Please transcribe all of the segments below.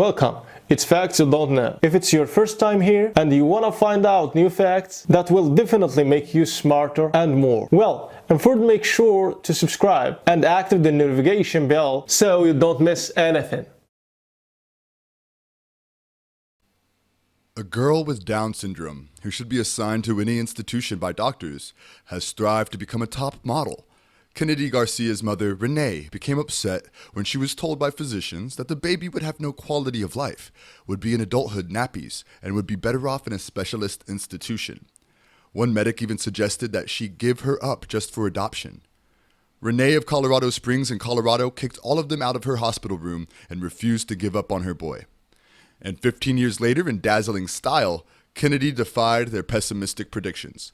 Welcome. It's Facts You Don't Know. If it's your first time here and you want to find out new facts that will definitely make you smarter and more, well, and first make sure to subscribe and activate the notification bell so you don't miss anything. A girl with Down syndrome, who should be assigned to any institution by doctors, has strived to become a top model. Kennedy Garcia's mother, Renee, became upset when she was told by physicians that the baby would have no quality of life, would be in adulthood nappies, and would be better off in a specialist institution. One medic even suggested that she give her up just for adoption. Renee of Colorado Springs in Colorado kicked all of them out of her hospital room and refused to give up on her boy. And 15 years later, in dazzling style, Kennedy defied their pessimistic predictions.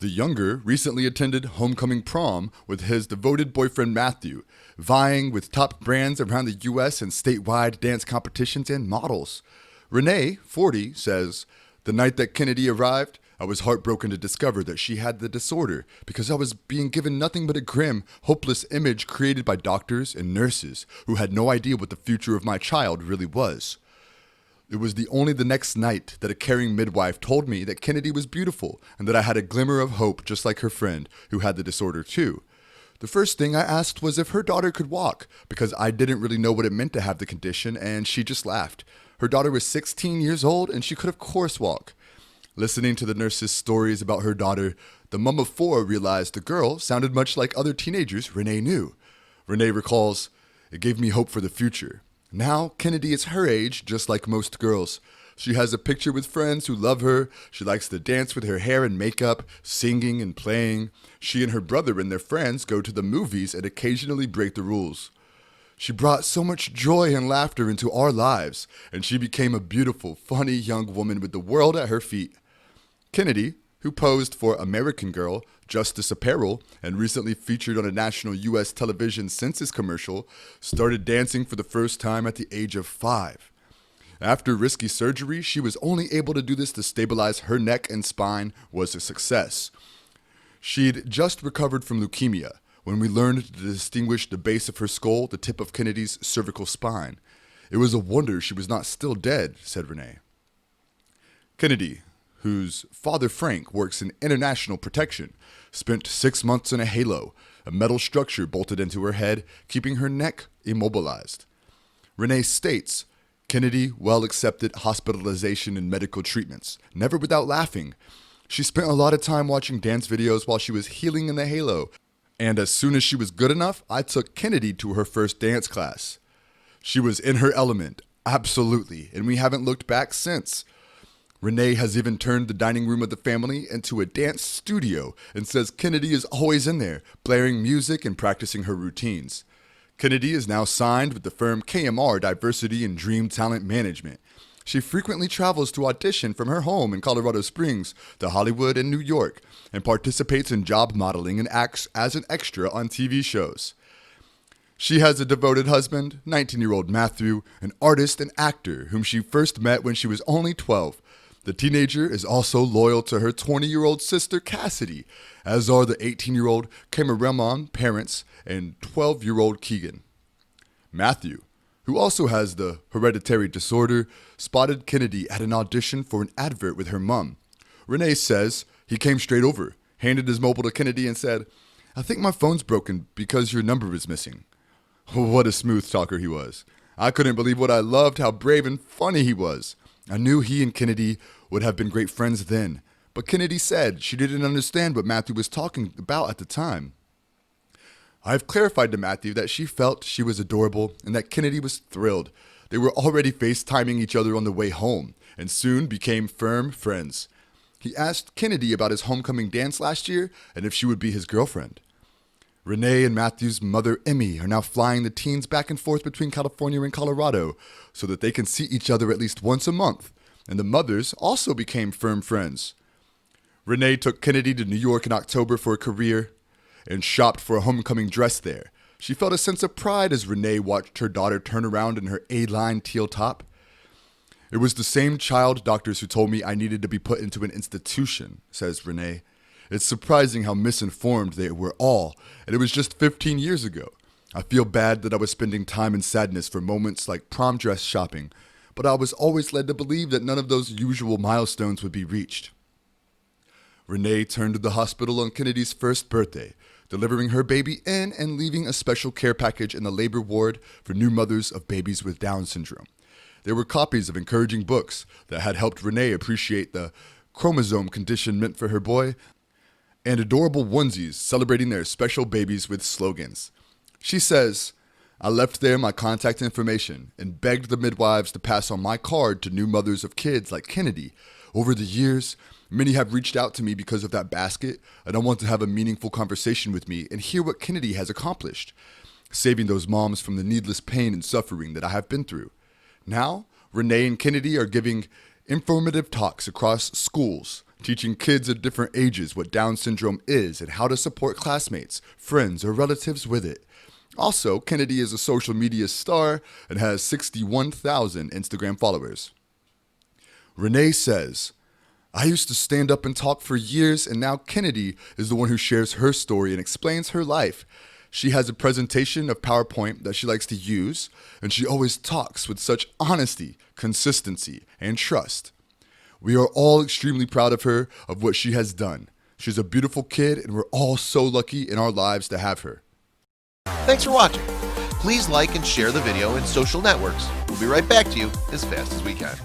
The younger recently attended homecoming prom with his devoted boyfriend Matthew, vying with top brands around the U.S. and statewide dance competitions and models. Renee, 40, says, "The night that Kennedy arrived, I was heartbroken to discover that she had the disorder because I was being given nothing but a grim, hopeless image created by doctors and nurses who had no idea what the future of my child really was." It was only the next night that a caring midwife told me that Kennedy was beautiful and that I had a glimmer of hope just like her friend who had the disorder too. The first thing I asked was if her daughter could walk because I didn't really know what it meant to have the condition, and she just laughed. Her daughter was 16 years old and she could of course walk. Listening to the nurse's stories about her daughter, the mom of 4 realized the girl sounded much like other teenagers Renee knew. Renee recalls, "It gave me hope for the future. Now, Kennedy is her age, just like most girls. She has a picture with friends who love her. She likes to dance with her hair and makeup, singing and playing. She and her brother and their friends go to the movies and occasionally break the rules. She brought so much joy and laughter into our lives, and she became a beautiful, funny young woman with the world at her feet." Kennedy, who posed for American Girl, Justice Apparel, and recently featured on a national U.S. television census commercial, started dancing for the first time at the age of 5. After risky surgery, she was only able to do this to stabilize her neck and spine was a success. She'd just recovered from leukemia when we learned to distinguish the base of her skull, the tip of Kennedy's cervical spine. "It was a wonder she was not still dead," said Renee. Kennedy, whose father Frank works in international protection, spent 6 months in a halo, a metal structure bolted into her head, keeping her neck immobilized. Renee states, "Kennedy well accepted hospitalization and medical treatments, never without laughing. She spent a lot of time watching dance videos while she was healing in the halo, and as soon as she was good enough, I took Kennedy to her first dance class. She was in her element, absolutely, and we haven't looked back since." Renee has even turned the dining room of the family into a dance studio and says Kennedy is always in there, blaring music and practicing her routines. Kennedy is now signed with the firm KMR Diversity and Dream Talent Management. She frequently travels to audition from her home in Colorado Springs to Hollywood and New York and participates in job modeling and acts as an extra on TV shows. She has a devoted husband, 19-year-old Matthew, an artist and actor whom she first met when she was only 12. The teenager is also loyal to her 20-year-old sister, Cassidy, as are the 18-year-old Cameron parents and 12-year-old Keegan. Matthew, who also has the hereditary disorder, spotted Kennedy at an audition for an advert with her mom. Renee says he came straight over, handed his mobile to Kennedy and said, "I think my phone's broken because your number is missing." What a smooth talker he was. I couldn't believe what I loved, how brave and funny he was. I knew he and Kennedy would have been great friends then, but Kennedy said she didn't understand what Matthew was talking about at the time. I've clarified to Matthew that she felt she was adorable and that Kennedy was thrilled. They were already FaceTiming each other on the way home and soon became firm friends. He asked Kennedy about his homecoming dance last year and if she would be his girlfriend. Renee and Matthew's mother, Emmy, are now flying the teens back and forth between California and Colorado so that they can see each other at least once a month, and the mothers also became firm friends. Renee took Kennedy to New York in October for a career and shopped for a homecoming dress there. She felt a sense of pride as Renee watched her daughter turn around in her A-line teal top. "It was the same child doctors who told me I needed to be put into an institution," says Renee. "It's surprising how misinformed they were all, and it was just 15 years ago. I feel bad that I was spending time in sadness for moments like prom dress shopping, but I was always led to believe that none of those usual milestones would be reached. Renee turned to the hospital on Kennedy's first birthday, delivering her baby in and leaving a special care package in the labor ward for new mothers of babies with Down syndrome. There were copies of encouraging books that had helped Renee appreciate the chromosome condition meant for her boy, and adorable onesies celebrating their special babies with slogans. She says, "I left there my contact information and begged the midwives to pass on my card to new mothers of kids like Kennedy. Over the years, many have reached out to me because of that basket, and I want to have a meaningful conversation with me and hear what Kennedy has accomplished, saving those moms from the needless pain and suffering that I have been through." Now, Renee and Kennedy are giving informative talks across schools, teaching kids at different ages what Down syndrome is and how to support classmates, friends, or relatives with it. Also, Kennedy is a social media star and has 61,000 Instagram followers. Renee says, "I used to stand up and talk for years, and now Kennedy is the one who shares her story and explains her life. She has a presentation of PowerPoint that she likes to use, and she always talks with such honesty, consistency, and trust. We are all extremely proud of her, of what she has done. She's a beautiful kid, and we're all so lucky in our lives to have her." Thanks for watching. Please like and share the video in social networks. We'll be right back to you as fast as we can.